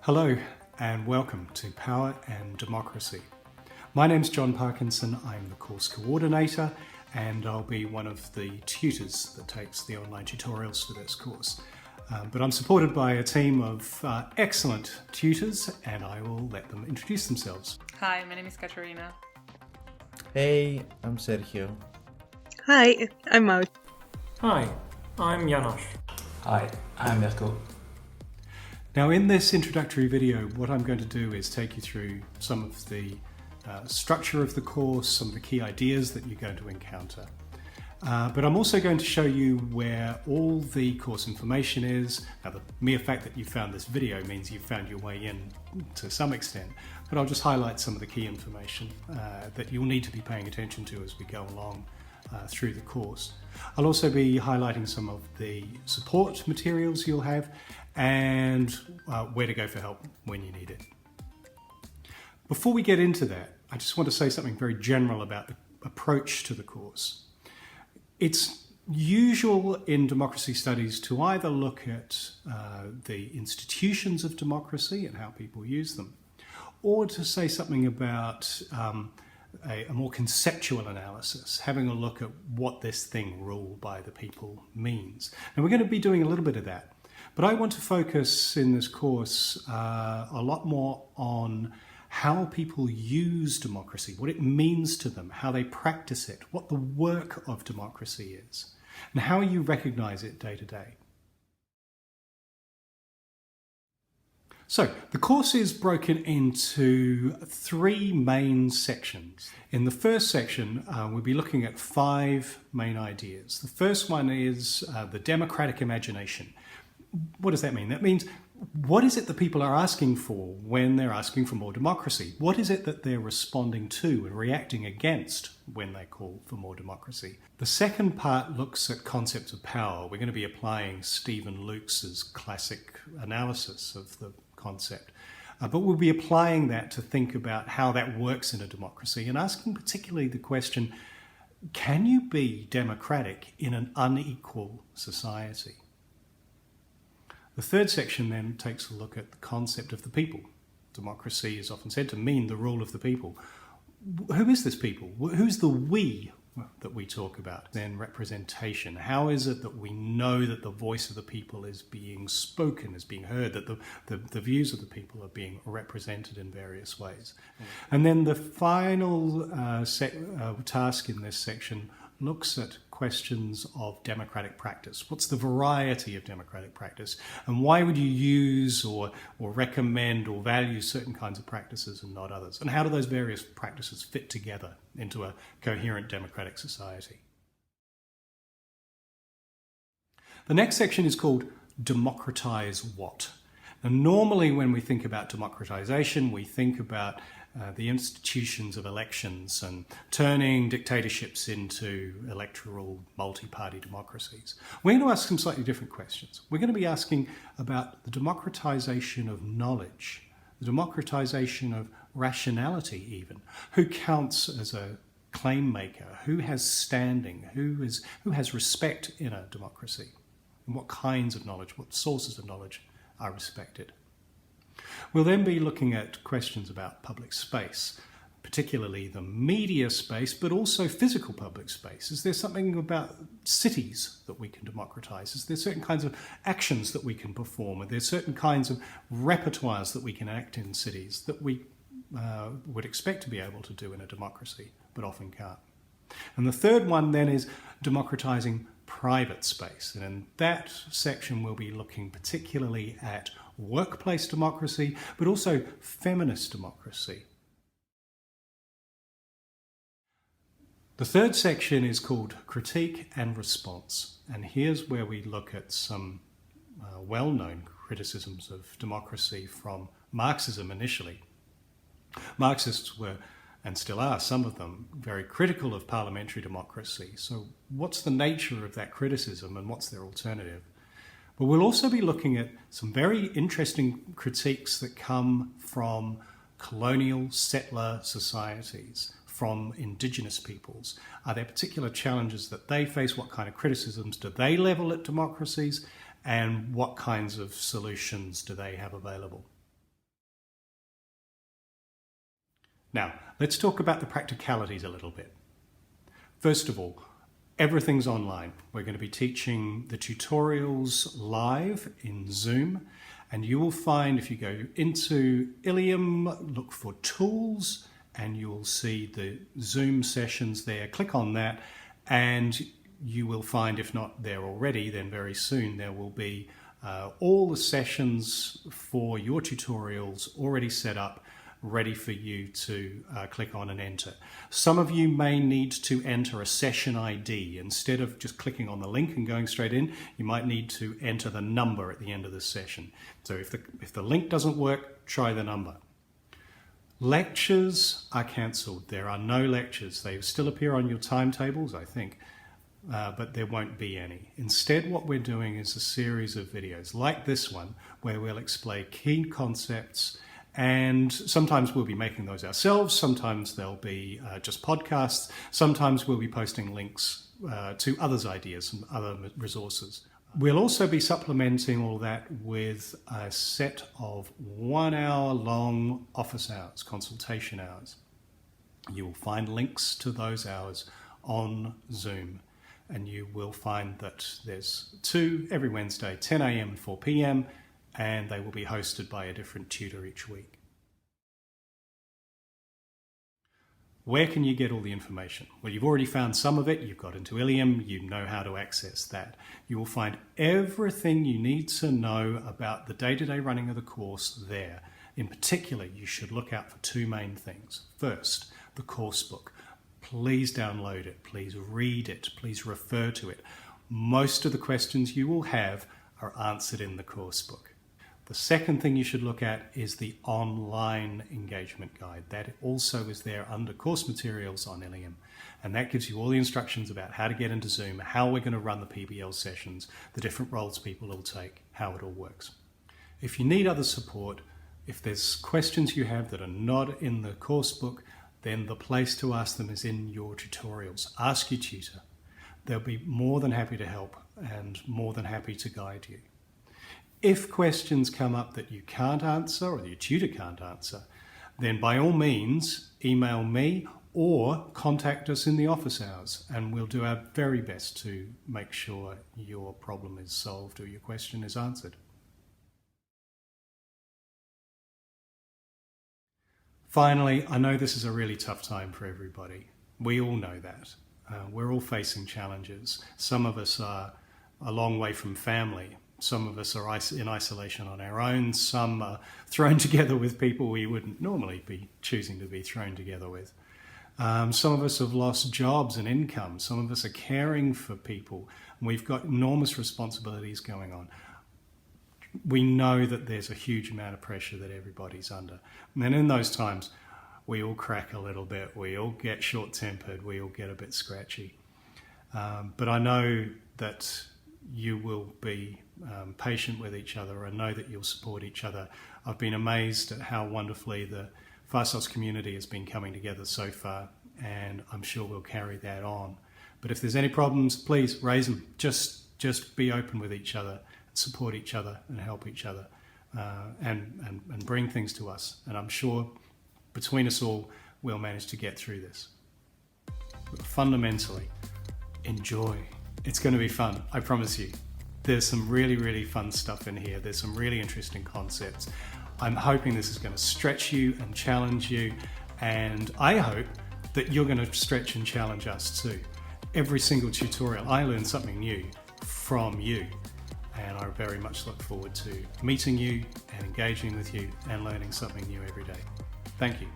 Hello and welcome to Power and Democracy. My name's John Parkinson, I'm the course coordinator and I'll be one of the tutors that takes the online tutorials for this course. But I'm supported by a team of excellent tutors and I will let them introduce themselves. Hi, my name is Katerina. Hey, I'm Sergio. Hi, I'm Maud. Hi, I'm Janos. Hi, I'm Mirko. Now in this introductory video, what I'm going to do is take you through some of the structure of the course, some of the key ideas that you're going to encounter. But I'm also going to show you where all the course information is. Now the mere fact that you found this video means you've found your way in to some extent, but I'll just highlight some of the key information that you'll need to be paying attention to as we go along through the course. I'll also be highlighting some of the support materials you'll have and where to go for help when you need it. Before we get into that, I just want to say something very general about the approach to the course. It's usual in democracy studies to either look at the institutions of democracy and how people use them, or to say something about a more conceptual analysis, having a look at what this thing ruled by the people means. And we're going to be doing a little bit of that. But I want to focus in this course a lot more on how people use democracy, what it means to them, how they practice it, what the work of democracy is, and how you recognize it day to day. So, the course is broken into three main sections. In the first section, we'll be looking at 5 main ideas. The first one is the democratic imagination. What does that mean? That means, what is it that people are asking for when they're asking for more democracy? What is it that they're responding to and reacting against when they call for more democracy? The second part looks at concepts of power. We're going to be applying Stephen Luke's classic analysis of the concept. But we'll be applying that to think about how that works in a democracy and asking particularly the question, can you be democratic in an unequal society? The third section then takes a look at the concept of the people. Democracy is often said to mean the rule of the people. Who is this people? Who's the we that we talk about? Then representation. How is it that we know that the voice of the people is being spoken, is being heard, that the views of the people are being represented in various ways? And then the final task in this section looks at questions of democratic practice. What's the variety of democratic practice? And why would you use or recommend or value certain kinds of practices and not others? And how do those various practices fit together into a coherent democratic society? The next section is called Democratize What? Now, normally when we think about democratization, we think about the institutions of elections and turning dictatorships into electoral multi-party democracies. We're going to ask some slightly different questions. We're going to be asking about the democratization of knowledge, the democratization of rationality even. Who counts as a claim maker? Who has standing? Who has respect in a democracy? And what kinds of knowledge, what sources of knowledge are respected? We'll then be looking at questions about public space, particularly the media space, but also physical public space. Is there something about cities that we can democratize? Is there certain kinds of actions that we can perform? Are there certain kinds of repertoires that we can act in cities that we would expect to be able to do in a democracy, but often can't? And the third one then is democratizing private space. And in that section, we'll be looking particularly at workplace democracy, but also feminist democracy. The third section is called Critique and Response. And here's where we look at some well-known criticisms of democracy from Marxism initially. Marxists were, and still are, some of them, very critical of parliamentary democracy. So what's the nature of that criticism and what's their alternative? But we'll also be looking at some very interesting critiques that come from colonial settler societies, from indigenous peoples. Are there particular challenges that they face? What kind of criticisms do they level at democracies? And what kinds of solutions do they have available? Now, let's talk about the practicalities a little bit. First of all, everything's online. We're going to be teaching the tutorials live in Zoom, and you will find if you go into Ilium, look for tools, and you will see the Zoom sessions there. Click on that, and you will find, if not there already, then very soon there will be all the sessions for your tutorials already set up, ready for you to click on and enter. Some of you may need to enter a session ID. Instead of just clicking on the link and going straight in, you might need to enter the number at the end of the session. So if the link doesn't work, try the number. Lectures are cancelled. There are no lectures. They still appear on your timetables, I think, but there won't be any. Instead, what we're doing is a series of videos like this one, where we'll explain key concepts, and sometimes we'll be making those ourselves, sometimes they'll be just podcasts, sometimes we'll be posting links to others' ideas and other resources. We'll also be supplementing all that with a set of 1 hour long office hours, consultation hours. You will find links to those hours on Zoom, and you will find that there's 2 every Wednesday, 10 a.m. and 4 p.m, and they will be hosted by a different tutor each week. Where can you get all the information? Well, you've already found some of it. You've got into Ilium. You know how to access that. You will find everything you need to know about the day-to-day running of the course there. In particular, you should look out for 2 main things. First, the course book. Please download it. Please read it. Please refer to it. Most of the questions you will have are answered in the course book. The second thing you should look at is the online engagement guide. That also is there under course materials on Ilium. And that gives you all the instructions about how to get into Zoom, how we're going to run the PBL sessions, the different roles people will take, how it all works. If you need other support, if there's questions you have that are not in the course book, then the place to ask them is in your tutorials. Ask your tutor. They'll be more than happy to help and more than happy to guide you. If questions come up that you can't answer or your tutor can't answer, then by all means email me or contact us in the office hours, and we'll do our very best to make sure your problem is solved or your question is answered. Finally, I know this is a really tough time for everybody. We all know that. We're all facing challenges. Some of us are a long way from family. Some of us are in isolation on our own. Some are thrown together with people we wouldn't normally be choosing to be thrown together with. Some of us have lost jobs and income. Some of us are caring for people. We've got enormous responsibilities going on. We know that there's a huge amount of pressure that everybody's under. And in those times, we all crack a little bit. We all get short-tempered. We all get a bit scratchy. But I know that you will be patient with each other. I know that you'll support each other. I've been amazed at how wonderfully the FASOS community has been coming together so far, and I'm sure we'll carry that on. But if there's any problems, please raise them. Just be open with each other, support each other and help each other, and bring things to us. And I'm sure between us all, we'll manage to get through this. But fundamentally, enjoy. It's going to be fun, I promise you. There's some really, really fun stuff in here. There's some really interesting concepts. I'm hoping this is going to stretch you and challenge you, and I hope that you're going to stretch and challenge us too. Every single tutorial, I learn something new from you, and I very much look forward to meeting you and engaging with you and learning something new every day. Thank you.